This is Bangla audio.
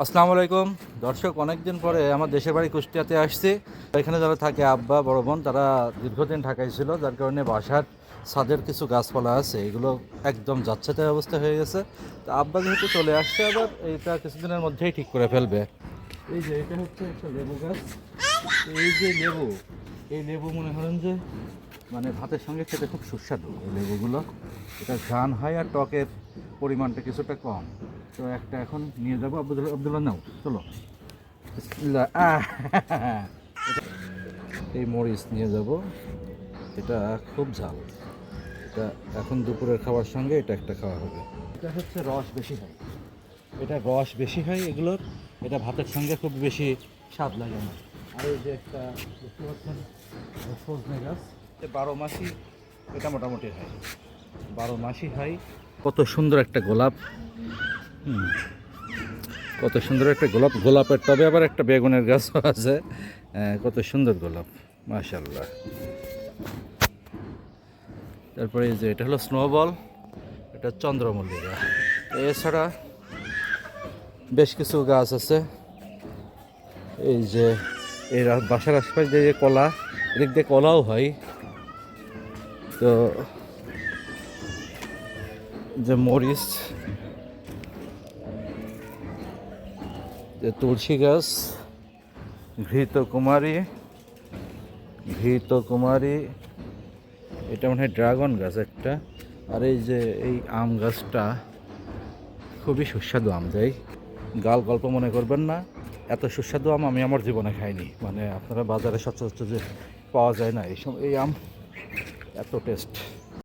আসসালামু আলাইকুম দর্শক, অনেকদিন পরে আমার দেশের বাড়ি কুষ্টিয়াতে আসছি। এখানে যারা থাকে আব্বা বড় বোন তারা দীর্ঘদিন ঢাকায় ছিল, যার কারণে বাসার ছাদের কিছু গাছপালা আছে এগুলো একদম যাচ্ছেতাই অবস্থা হয়ে গেছে। তো আব্বা যেহেতু চলে আসছে, আবার এইটা কিছুদিনের মধ্যেই ঠিক করে ফেলবে। এই যে এটা হচ্ছে একটা লেবু গাছ। এই যে লেবু, এই লেবু মনে করেন যে মানে ভাতের সঙ্গে খেতে খুব সুস্বাদু এই লেবুগুলো। এটা ঘ্রাণ হয় আর টকের পরিমাণটা কিছুটা কম। তো একটা এখন নিয়ে যাবো। আব্দুল্লাহ আব্দুল্লাহ নাও, চলো। বিসমিল্লাহ। এই মরিচ নিয়ে যাব, এটা খুব ঝাল। এটা এখন দুপুরের খাবার সঙ্গে এটা একটা খাওয়া হবে। এটা হচ্ছে রস বেশি হয়, এটা রস বেশি হয় এগুলোর। এটা ভাতের সঙ্গে খুব বেশি স্বাদ লাগে না। আর এই যে একটা দেখতে পাচ্ছেন সজনে গাছ, 12 মাসই এটা মোটামুটি হয়, 12 মাসই হয়। কত সুন্দর একটা গোলাপ, কত সুন্দর একটা গোলাপ। গোলাপের টবে আবার একটা বেগুনের গাছও আছে। কত সুন্দর গোলাপ, মাশাআল্লাহ। তারপরে এই যে এটা হলো স্নোবল, এটা চন্দ্রমল্লিকা। এছাড়া বেশ কিছু গাছ আছে। এই যে এই বাসার আশপাশ দিয়ে যে কলা, এদিক দিয়ে কলাও হয়। তো যে মরিচ, যে তুলসী গাছ, ঘৃতকুমারী, এটা মনে হয় ড্রাগন গাছ একটা। আর এই যে এই আম গাছটা খুবই সুস্বাদু আম দেয়। গাল গল্প মনে করবেন না, এত সুস্বাদু আম আমি আমার জীবনে খাইনি। মানে আপনারা বাজারে সচরাচর যে পাওয়া যায় না এই আম, এত টেস্ট।